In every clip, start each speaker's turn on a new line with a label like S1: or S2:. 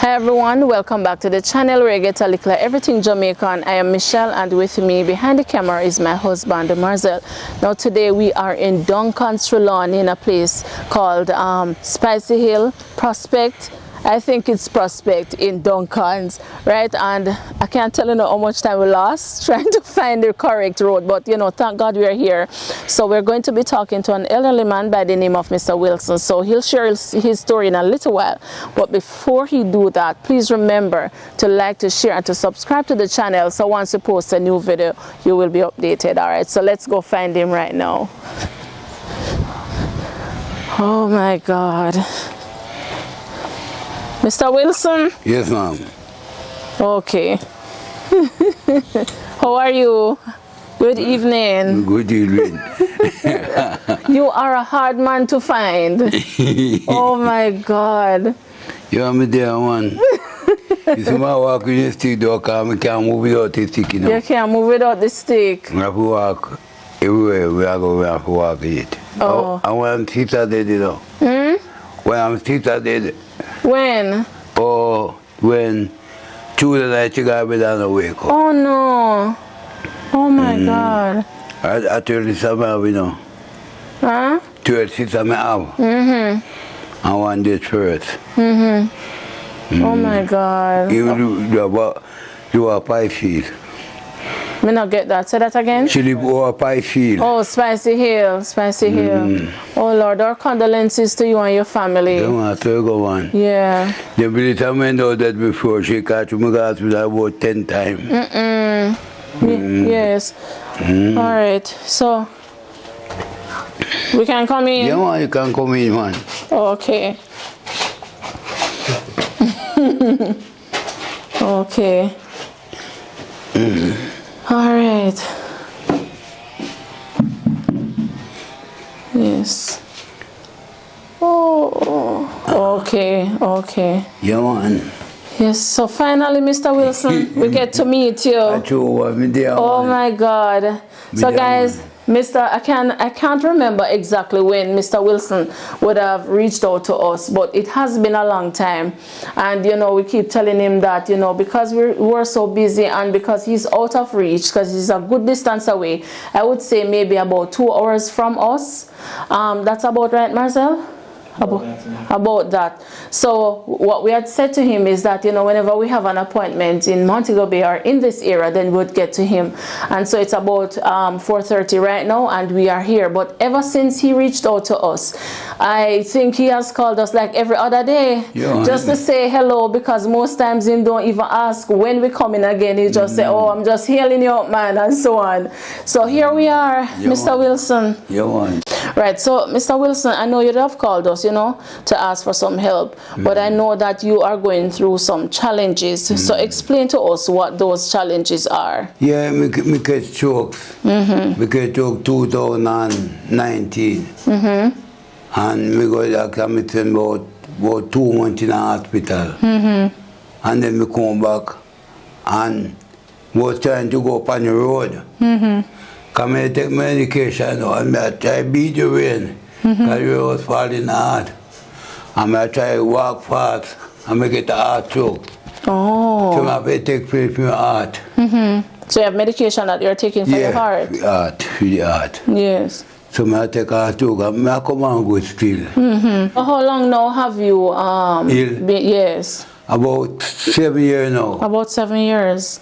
S1: Hi everyone, welcome back to the channel where you get a Likkle Everything Jamaican. I am Michelle, and with me behind the camera is my husband Marcel. Now today we are in Duncan, Trelawny, in a place called Spicy Hill Prospect. I think it's Prospect in Duncan's, right? And I can't tell you how much time we lost trying to find the correct road, but you know, thank God we're here. So we're going to be talking to an elderly man by the name of Mr. Wilson. So he'll share his story in a little while. But before he do that, please remember to like, to share, and to subscribe to the channel. So once we post a new video, you will be updated. All right, so let's go find him right now. Oh my God. Mr. Wilson?
S2: Yes, ma'am.
S1: Okay. How are you? Good evening.
S2: Good evening.
S1: You are a hard man to find. Oh my God.
S2: You are me there, man. You see my walk with the stick, though, because I can't move without the stick, you know.
S1: You can't move without the stick.
S2: I have to walk everywhere we have to walk with it.
S1: Oh.
S2: And when I'm sister dead, you know. When I'm sister dead.
S1: When?
S2: Or when through the night you got me down and wake up.
S1: Oh no. Oh my God.
S2: I told you something I have, you know.
S1: Huh?
S2: 36 I have. And one day first.
S1: Oh my God.
S2: You are pie field.
S1: Me not get that. Say that again.
S2: She live over pie field.
S1: Oh, Spicy Hill. Spicy Hill. Oh Lord, our condolences to you and your family.
S2: Come on, so go on.
S1: Yeah.
S2: The village I went out that before, she catch me hospital about 10 times.
S1: Yes. All right. So we can come in.
S2: Yeah, man, you can come in, man.
S1: Okay. Okay. All right. Yes. Oh, okay, okay.
S2: Yeah, man.
S1: Yes, so finally, Mr. Wilson, we get to meet you. Oh my God. So guys, I can't remember exactly when Mr. Wilson would have reached out to us, but it has been a long time. And you know, we keep telling him that, you know, because we're so busy and because he's out of reach, because he's a good distance away, I would say maybe about 2 hours from us. That's about right, Marcel? About that. So what we had said to him is that, you know, whenever we have an appointment in Montego Bay or in this area, then we'd get to him. And so it's about 4:30 right now, and we are here. But ever since he reached out to us, I think he has called us like every other day, just to say hello, because most times he don't even ask when we come in again. He just say, oh, I'm just healing you up, man, and so on. So here we are, Mr. Wilson. Right, so Mr. Wilson, I know you'd have called us, you know, to ask for some help, but I know that you are going through some challenges. So explain to us what those challenges are.
S2: Yeah, me get strokes. Me get stroke 2019. And me go to committed about 2 months in the hospital. And then me come back and was trying to go up on the road. Come and take medication now, and I try to beat the rain, because the rain was falling hard. And I try to walk fast, and I get a heart stroke.
S1: Oh.
S2: So I have to take place for my heart.
S1: So you have medication that you're taking for your heart?
S2: Yeah, for the heart.
S1: Yes.
S2: So I take a heart stroke, and I come and go still.
S1: How long now have you
S2: Ill?
S1: been? Yes.
S2: About 7 years now.
S1: About 7 years?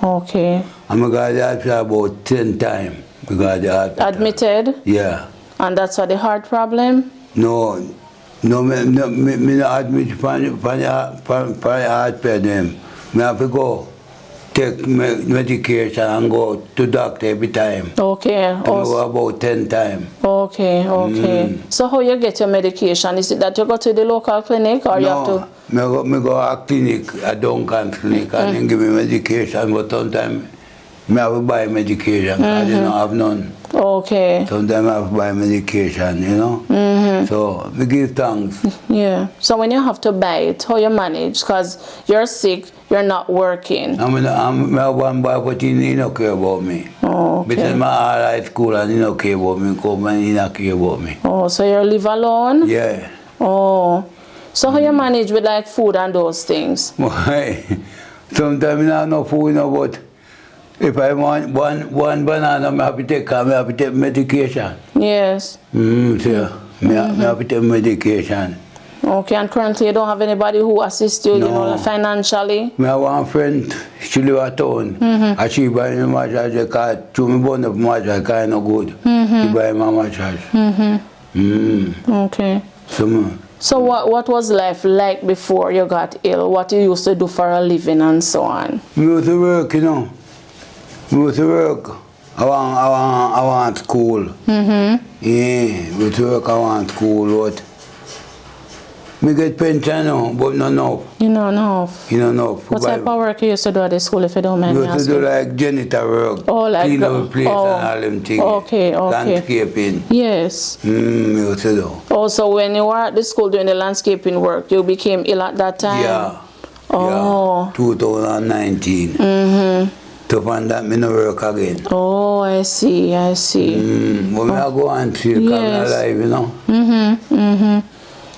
S1: Okay.
S2: And I got the hospital about 10 times. I got the hospital.
S1: Admitted?
S2: Yeah.
S1: And that's for the heart problem?
S2: No, me not admit for the heart problem. I have to go take medication and go to doctor every time. Okay. I go about 10 times.
S1: Okay, okay. So how you get your medication? Is it that you go to the local clinic, or you have to?
S2: No, I go to a clinic, a Duncan clinic, and then give me medication, but sometimes I have to buy medication, I don't have none.
S1: Okay.
S2: Sometimes I have to buy medication, you know. So we give thanks.
S1: Yeah. So when you have to buy it, how you manage? Because you're sick, you're not working.
S2: I have one boy, but he don't care about me.
S1: Oh, okay.
S2: Because I'm at school and he don't care about me, come and he don't care about me.
S1: Oh, so you live alone?
S2: Yeah.
S1: Oh. So how you manage with like food and those things?
S2: Why? Sometimes I don't have no food, but if I want one banana, I have to take medication.
S1: Yes.
S2: So I have to take medication.
S1: Okay, and currently you don't have anybody who assists you, financially?
S2: I have one friend, she live at town. And she buy me mattress because to me bone up mattress kind of good. She buy my mattress.
S1: Okay. So what was life like before you got ill? What you used to do for a living and so on?
S2: We used to work, We used to work. I want school. Yeah, we used to work, I want school, but me get pension now, but not enough.
S1: You know enough?
S2: You know enough.
S1: What type of work you used to do at the school, if you don't mind me asking?
S2: We used to do like janitor work.
S1: Oh, like
S2: clean up the place and all them things.
S1: Okay.
S2: Landscaping.
S1: Yes.
S2: We used to do.
S1: Also, when you were at the school doing the landscaping work, you became ill at that time?
S2: Yeah.
S1: Oh.
S2: Yeah. 2019. To find that me no work again.
S1: Oh, I see.
S2: But me I go and feel alive,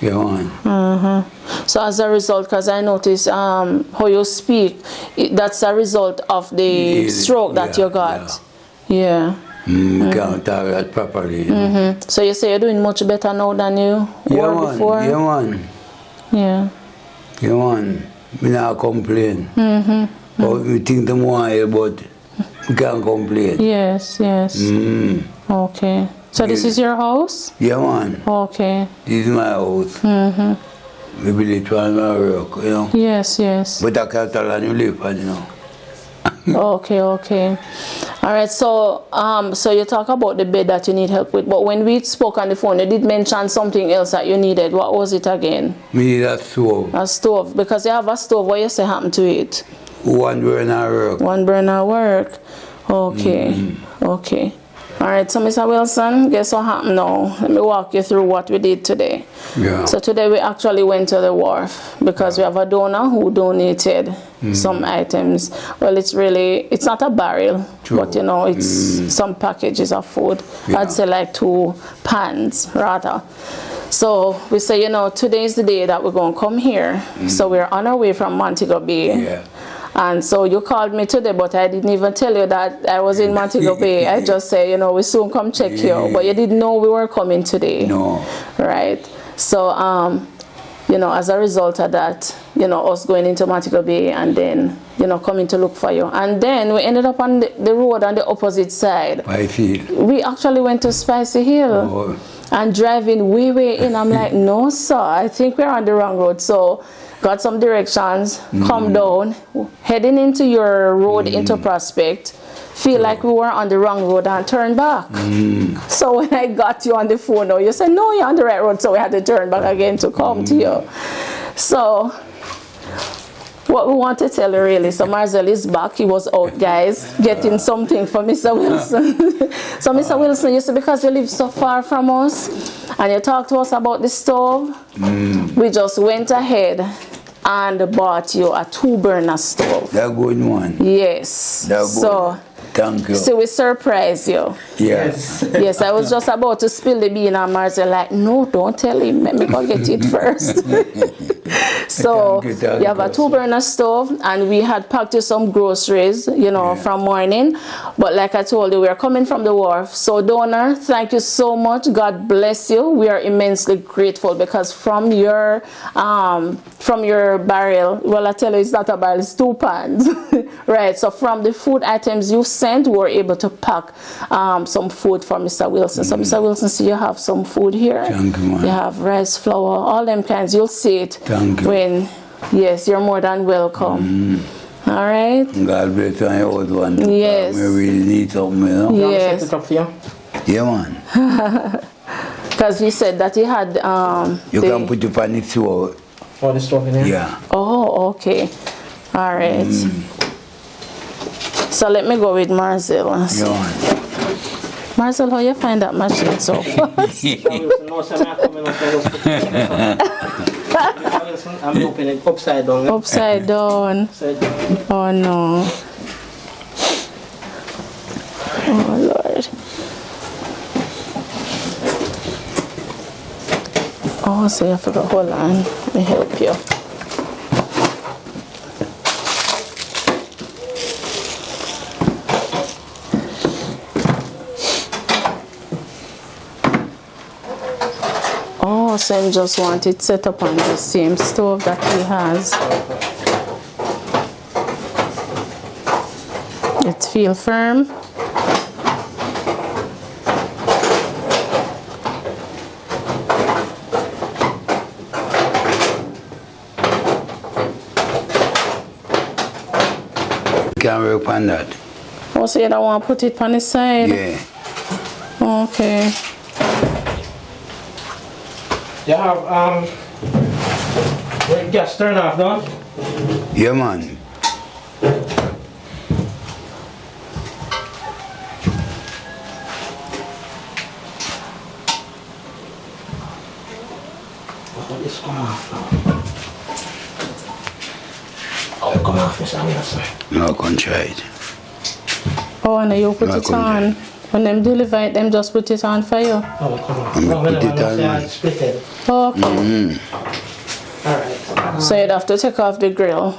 S2: Yeah, man.
S1: So as a result, because I noticed how you speak, that's a result of the stroke that you got. Yeah.
S2: Can't talk that properly.
S1: So you say you're doing much better now than you were before?
S2: Yeah, man.
S1: Yeah.
S2: Yeah, man. Me not complain. But we think the more, but we can't complain.
S1: Yes. Okay. So this is your house?
S2: Yeah, man.
S1: Okay.
S2: This is my house. We build it on my work,
S1: Yes.
S2: But I can't tell you live on,
S1: Okay. All right. So, so you talk about the bed that you need help with, but when we spoke on the phone, you did mention something else that you needed. What was it again?
S2: Me need a stove.
S1: A stove, because you have a stove. What you say happened to it?
S2: One burner work.
S1: One burner work. Okay. Okay. All right, so Mr. Wilson, guess what happened now? Let me walk you through what we did today.
S2: Yeah.
S1: So today we actually went to the wharf because we have a donor who donated some items. Well, it's not a barrel, but it's some packages of food.
S2: Yeah.
S1: I'd say like 2 pans rather. So we say, today is the day that we're going to come here. So we're on our way from Montego Bay.
S2: Yeah.
S1: And so you called me today, but I didn't even tell you that I was in Montego Bay. I just say, we soon come check you. But you didn't know we were coming today.
S2: No.
S1: Right? So, as a result of that, us going into Montego Bay and then, coming to look for you. And then we ended up on the road on the opposite side.
S2: I feel.
S1: We actually went to Spicy Hill.
S2: Oh.
S1: And driving way in, I'm like, no, sir, I think we're on the wrong road. So, got some directions, come down, heading into your road into Prospect, feel like we were on the wrong road and turn back. So when I got you on the phone, you said, no, you're on the right road, so we had to turn back again to come to you. So what we want to tell you really, so Marcel is back. He was out, guys, getting something for Mr. Wilson. So Mr. Wilson, you see, because you live so far from us and you talked to us about the stove, we just went ahead and bought you a 2-burner stove.
S2: That good one.
S1: Yes.
S2: That good.
S1: So
S2: thank you.
S1: So we surprise you.
S2: Yes.
S1: Yes, I was just about to spill the bean and Marcel like, no, don't tell him. Let me go get it first. So you have a 2-burner stove and we had packed you some groceries, from morning. But like I told you, we are coming from the wharf. So donor, thank you so much. God bless you. We are immensely grateful because from your barrel, well, I tell you, it's not a barrel, it's 2 pans. Right, so from the food items you sent, we were able to pack some food for Mr. Wilson. So Mr. Wilson, see, you have some food here.
S2: Thank you, man.
S1: You have rice, flour, all them kinds. You'll see it.
S2: Thank you.
S1: Yes, you're more than welcome. All right.
S2: God bless you and your old one.
S1: Yes.
S2: We really need something,
S1: Yes.
S2: Yeah, man.
S1: Because he said that he had
S2: you can put it on the stove.
S3: Oh, the stove in here?
S2: Yeah.
S1: Oh, okay. All right. So let me go with Marcel.
S2: Yeah, man.
S1: Marcel, how you find that machine so fast?
S3: I'm opening it upside down.
S1: Upside down. Oh no. Oh Lord. Oh, so I forgot. Hold on. Let me help you. Oh, so he just want it set up on the same stove that he has. It feels firm.
S2: Can work on that.
S1: Oh, so you don't want to put it on the side?
S2: Yeah.
S1: Okay.
S3: You have the gas turn off, don't you?
S2: Yeah, man.
S3: This come off now. Oh, come off, Mr. Wilson.
S2: No, I can try it.
S1: Oh, and you put
S2: No, I
S1: it
S2: couldn't
S1: on. When them deliver it, them just put it on for you.
S3: Oh, come on.
S2: I'm
S3: No,
S2: gonna put
S3: whenever
S2: it on,
S3: I
S2: man.
S3: split it.
S1: Okay.
S3: Alright.
S1: So you'd have to take off the grill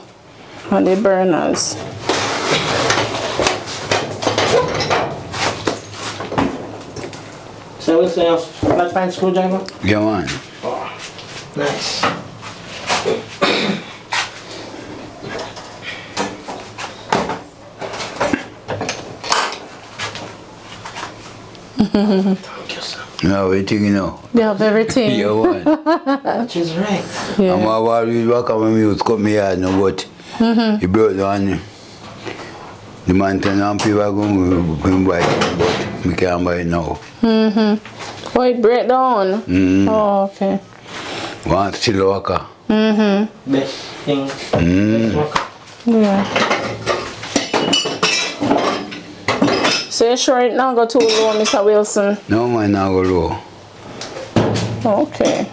S1: and the burners.
S3: So we'll say a flat pan screwdriver?
S2: Yeah, man.
S3: Oh, nice. Thank you, sir.
S2: No, everything, you know.
S1: They have everything.
S2: Yeah, man.
S3: That is right.
S1: Yeah.
S2: I'm always work on my music, cut me hard, no, but he broke down. The man tell me people are going to buy it, but we can't buy it now.
S1: Oh, it break down? Oh, okay.
S2: Want still worker.
S3: Best thing. Best work.
S1: Yeah. So you sure it not go too low, Mr. Wilson?
S2: No, man, now go low.
S1: Okay.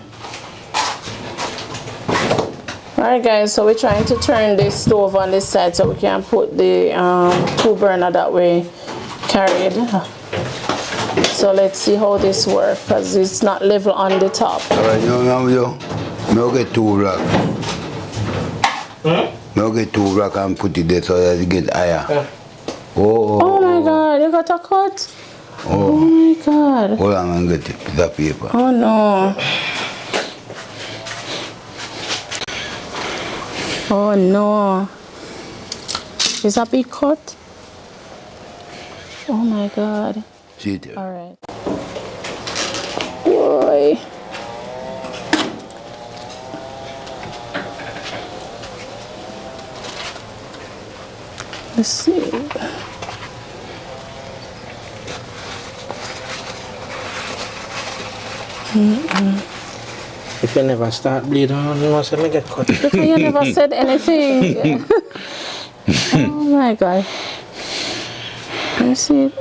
S1: Alright guys, so we're trying to turn this stove on this side so we can put the two burner that we carried. So let's see how this works because it's not level on the top.
S2: Alright, you know, I'll get two rack. I'll get two rack and put it there so that it get higher.
S1: Oh my god, you got a cut? Oh my god.
S2: Hold on, I'm going to get that paper.
S1: Oh no. Oh no. Is that big cut? Oh my god.
S2: See it there.
S1: Alright. Boy. Let's see.
S3: If you never start bleeding, you must have get cut.
S1: Because you never said anything. Oh my god. Let me see.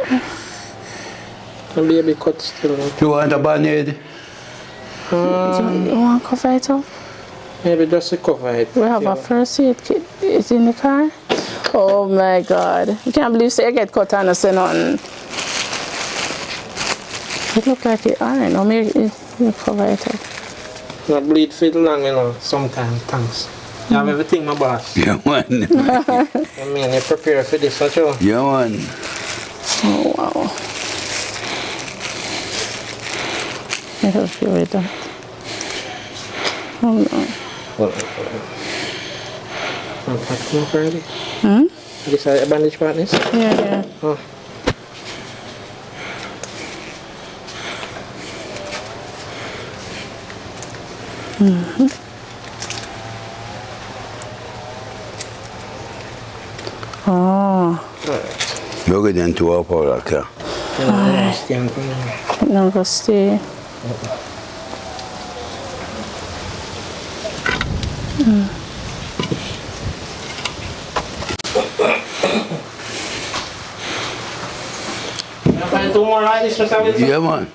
S3: The baby cut still.
S2: You want a band-aid?
S1: You want to cover it up?
S3: Maybe just to cover it.
S1: We have a first aid kit. It's in the car. Oh my god. You can't believe you get cut and I say nothing. It look like it iron. Or maybe you cover it up.
S3: Not bleed for long, you know, sometimes, thanks. You have everything, my boss.
S2: Yeah, man.
S3: I mean, you prepare for this, don't you?
S2: Yeah, man.
S1: Oh wow. I help you with that. Oh no.
S3: Come up already? This is a bandage partners?
S1: Yeah.
S3: Oh.
S1: Oh.
S2: You're getting to our power, okay?
S1: No, go stay.
S3: You find two more like this, Mr. Wilson?
S2: Yeah, man.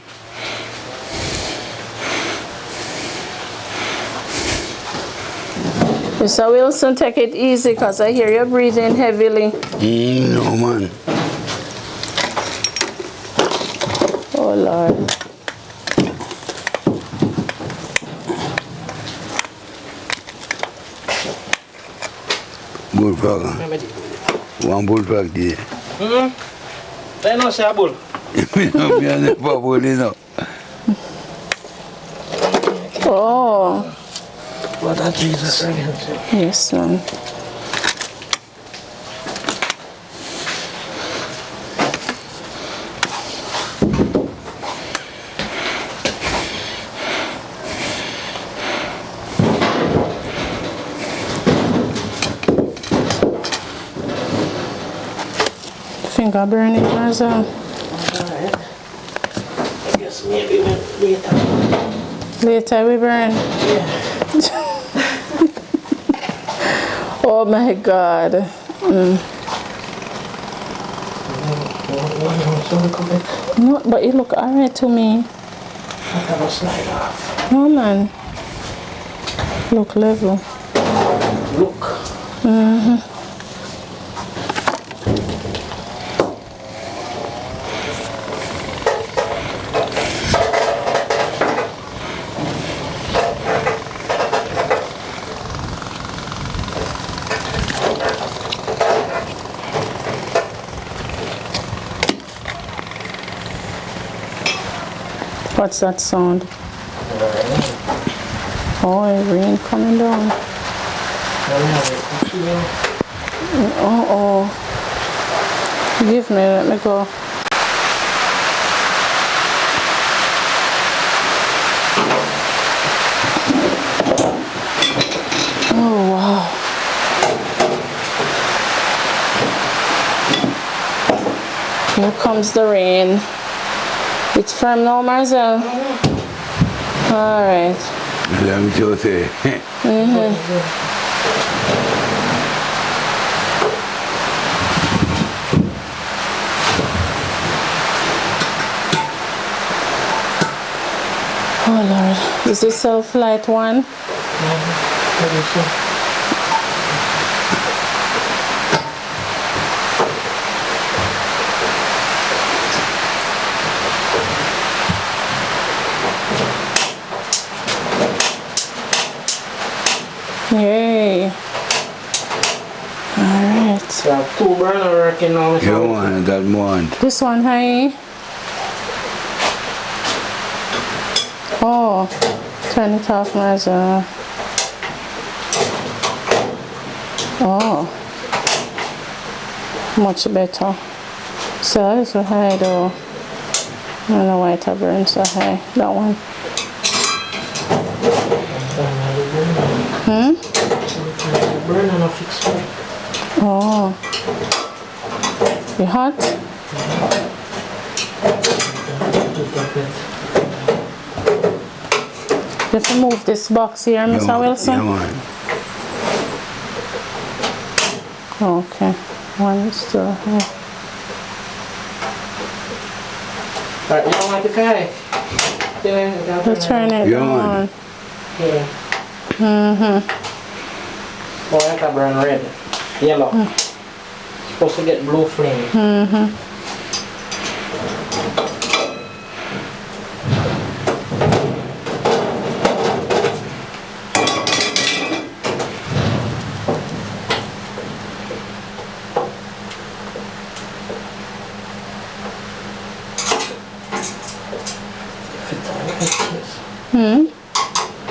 S1: Mr. Wilson, take it easy because I hear you breathing heavily.
S2: No, man.
S1: Oh Lord.
S2: Bullfrog. One bullfrog there.
S3: They know say a bull.
S2: Me never bull, you know.
S1: Oh.
S3: What a Jesus again.
S1: Yes, man. Finger burning as well.
S3: Alright. I guess maybe later.
S1: Later we burn.
S3: Yeah.
S1: Oh my God. No, but it look alright to me.
S3: I gotta slide off.
S1: No man. Look level.
S3: Look.
S1: What's that sound? Oh, rain coming down. Oh. Give me, let me go. Oh, wow. Here comes the rain. It's firm now, Marcel? All right.
S2: Let me just say.
S1: Oh, Lord. Is this self-light one? Yay. Alright.
S3: So 2 burner working now.
S2: You want that one.
S1: This one, hi. Oh, turn it off, Marza. Oh, much better. So a little high though. I don't know why it burns so high. That one.
S3: Burn and I fix it.
S1: Oh. You hot? You have to move this box here, Mr. Wilson.
S2: Yeah, man.
S1: Okay. One is still here.
S3: Alright, you don't want to fry?
S1: Let's turn it
S2: Yeah,
S1: on.
S3: Yeah. Oh, I can burn red. Yellow. Supposed to get blue flame.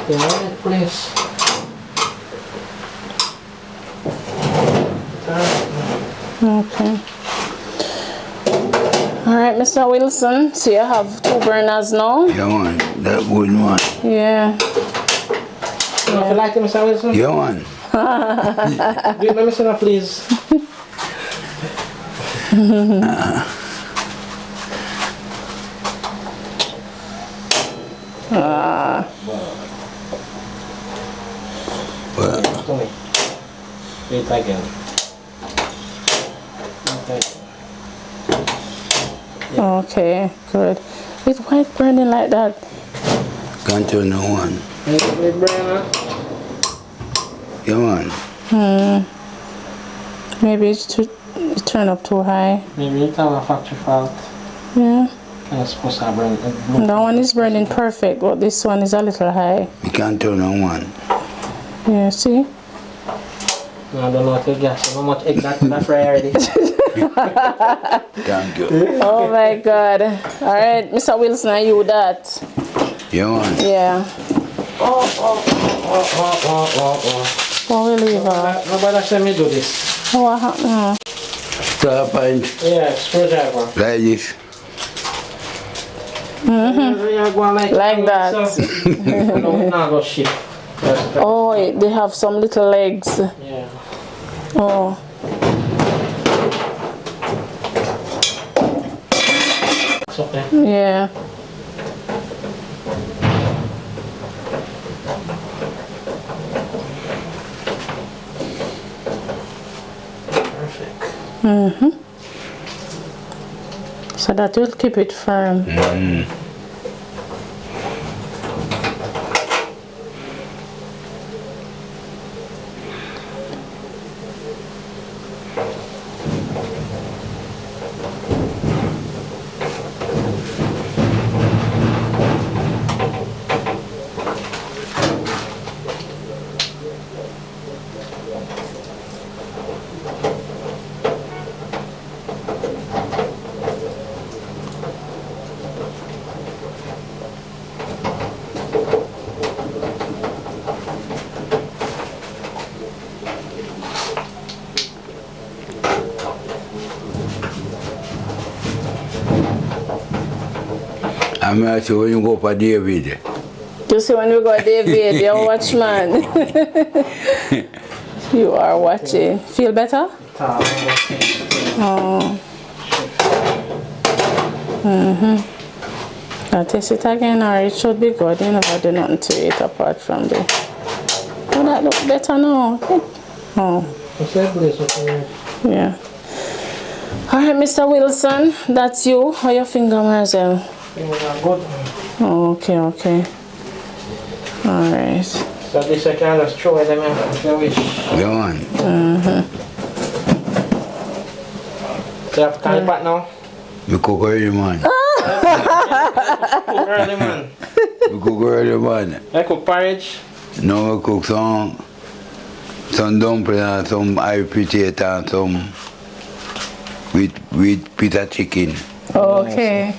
S3: Yeah, that place.
S1: Okay. Alright, Mr. Wilson. So you have 2 burners now?
S2: Yeah, man. That wooden one.
S1: Yeah.
S3: You know, if you like it, Mr. Wilson?
S2: Yeah, man.
S3: Let me see now, please.
S2: Well,
S3: To me. Wait again.
S1: Okay, good. With white burning like that?
S2: can't turn no one.
S3: Wait, burner.
S2: Yeah, man.
S1: Maybe it's too, it turned up too high.
S3: Maybe it's a factory fault.
S1: Yeah.
S3: And it's supposed to burn blue.
S1: That one is burning perfect, but this one is a little high.
S2: You can't turn on one.
S1: Yeah, see?
S3: I don't know what you gas. How much egg that fry already?
S2: Thank you.
S1: Oh my God. All right, Mr. Wilson, are you that?
S2: Yeah, man.
S1: Yeah.
S3: Oh.
S1: Oh, we leave her.
S3: Nobody said me do this.
S1: Oh, what happened?
S2: Star point.
S3: Yeah, screwdriver.
S2: Like this.
S1: Like that.
S3: No, go shit.
S1: Oh, they have some little legs.
S3: Yeah.
S1: Oh.
S3: It's okay.
S1: Yeah.
S3: Perfect.
S1: So that will keep it firm.
S2: I'm actually when you go for David.
S1: You see when we go David, you're a watchman. You are watching. Feel better? Oh. Now taste it again, or it should be good. You never do nothing to it apart from the. Oh, that looks better now. Oh. Yeah. Alright, Mr. Wilson, that's you. How your finger, Marcel?
S3: Good.
S1: Oh, okay. Alright.
S3: So this I can just throw them in if you wish.
S2: Yeah, man.
S3: So you have to call it back now?
S2: We cook early, man.
S3: Cook early, man.
S2: We cook early, man.
S3: I cook porridge.
S2: Now we cook some dumpling and some eye potato and some with pita chicken.
S1: Okay.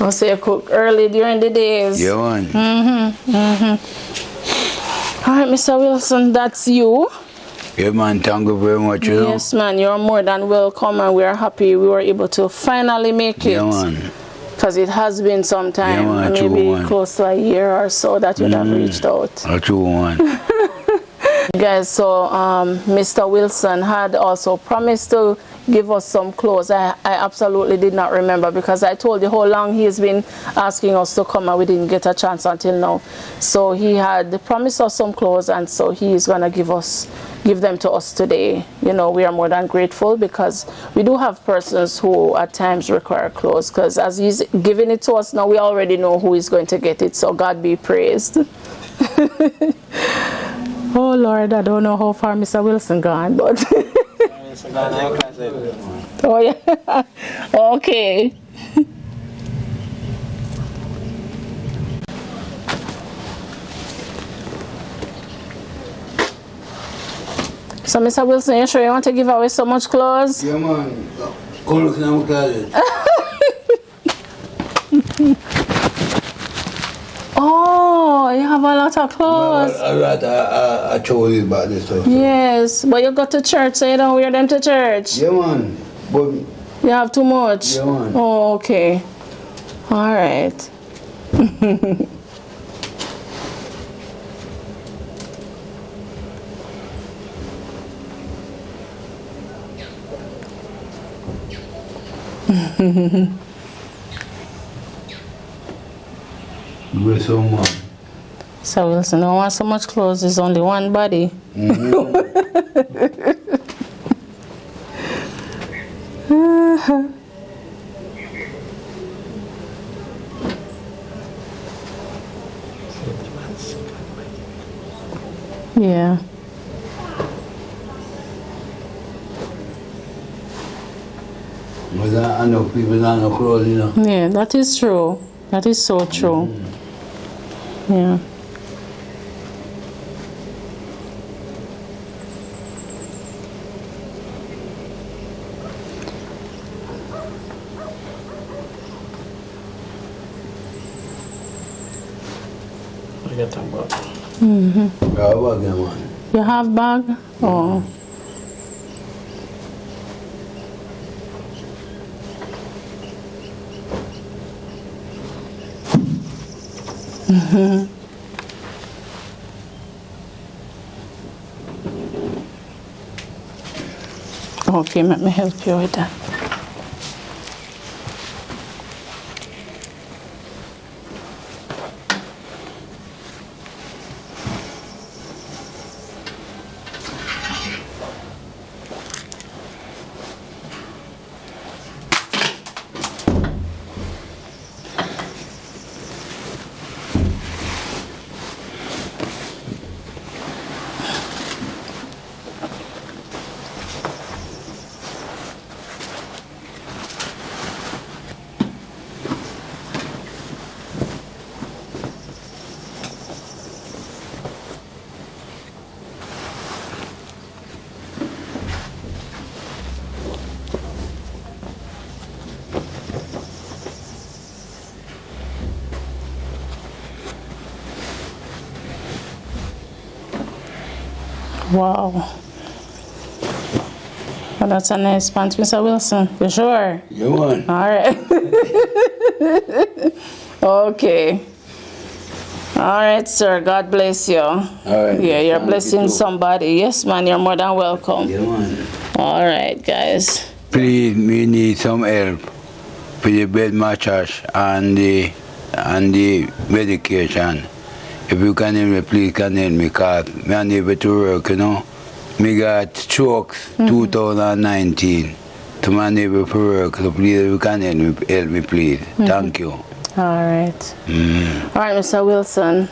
S1: Oh, so you cook early during the days.
S2: Yeah, man.
S1: Alright, Mr. Wilson, that's you.
S2: Yeah, man, thank you very much, you know.
S1: Yes, man, you're more than welcome, and we are happy we were able to finally make it.
S2: Yeah, man.
S1: Because it has been some time,
S2: Yeah, man,
S1: maybe close to a year or so that you'd have reached out.
S2: A true one.
S1: Guys, so Mr. Wilson had also promised to give us some clothes. I absolutely did not remember, because I told you how long he's been asking us to come and we didn't get a chance until now. So he had promised us some clothes, and so he's gonna give them to us today. You know, we are more than grateful, because we do have persons who at times require clothes, because as he's giving it to us now, we already know who is going to get it. So God be praised. Oh Lord, I don't know how far Mr. Wilson gone, but oh yeah. Okay. So Mr. Wilson, you sure you want to give away so much clothes?
S2: Yeah, man. Come look in my closet.
S1: Oh, you have a lot of clothes.
S2: I told you about this stuff.
S1: Yes, but you go to church, so you don't wear them to church.
S2: Yeah, man. But
S1: You have too much?
S2: Yeah, man.
S1: Oh, okay. All right.
S2: we're so much.
S1: So Wilson, don't want so much clothes. There's only one body. Yeah.
S2: I know people don't have clothes, you know.
S1: Yeah, that is true. That is so true. Yeah.
S3: to get a bag.
S2: Yeah, bag, yeah, man.
S1: You have bag? Oh. Okay, let me help you with that. Wow. Well, that's a nice pants, Mr. Wilson. You sure?
S2: Yeah, man.
S1: All right. Okay. All right, sir. God bless you.
S2: All right.
S1: Yeah, you're
S2: Thank
S1: blessing
S2: you too.
S1: somebody. Yes, man. You're more than welcome.
S2: Yeah, man.
S1: All right, guys.
S2: Please, we need some help for the bed mattress and the medication. If you can help me, please can help me, because I'm unable to work, you know. Me got strokes 2019. So I'm unable to work, so please, if you can help me, please. Thank you.
S1: All right. All right, Mr. Wilson.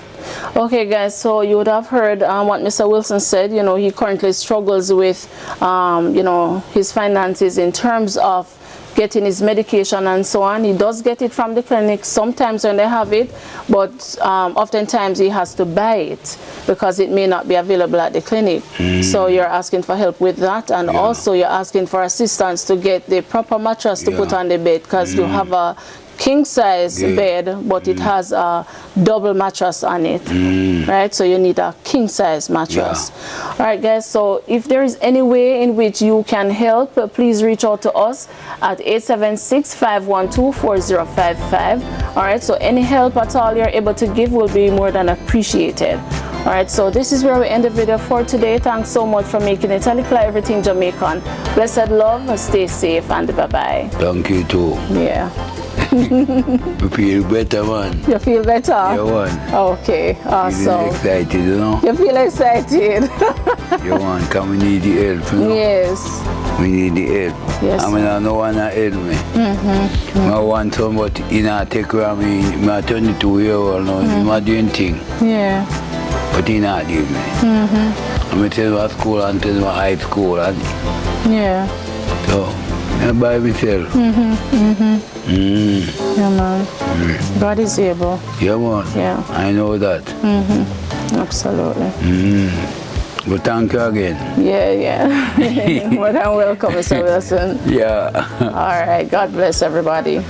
S1: Okay, guys, so you would have heard what Mr. Wilson said. You know, he currently struggles with, you know, his finances in terms of getting his medication and so on. He does get it from the clinic sometimes when they have it, but oftentimes he has to buy it because it may not be available at the clinic. So you're asking for help with that, and also you're asking for assistance to get the proper mattress to put on the bed, because you have a king size bed, but it has a double mattress on it, right? So you need a king size mattress. All right, guys, so if there is any way in which you can help, please reach out to us at 876-512-4055. All right, so any help at all you're able to give will be more than appreciated. All right, so this is where we end the video for today. Thanks so much for making it a Likkle Everything Jamaican. Blessed love, stay safe, and bye-bye.
S2: Thank you too.
S1: Yeah.
S2: You feel better, man.
S1: You feel better?
S2: Yeah, man.
S1: Okay, awesome.
S2: You feel excited, you know?
S1: You feel excited?
S2: Yeah, man, because we need the help, you know?
S1: Yes.
S2: We need the help.
S1: Yes.
S2: I mean, I no one to help me. I want somebody, you know, take care of me. I'm 22 years old now. I'm doing things.
S1: Yeah.
S2: But he not give me. I'm tell my school and tell my high school. And
S1: Yeah.
S2: so, I'm by myself.
S1: Yeah, man. God is able.
S2: Yeah, man.
S1: Yeah.
S2: I know that.
S1: Absolutely.
S2: But thank you again.
S1: Yeah. More than welcome, Mr. Wilson.
S2: Yeah.
S1: All right. God bless everybody.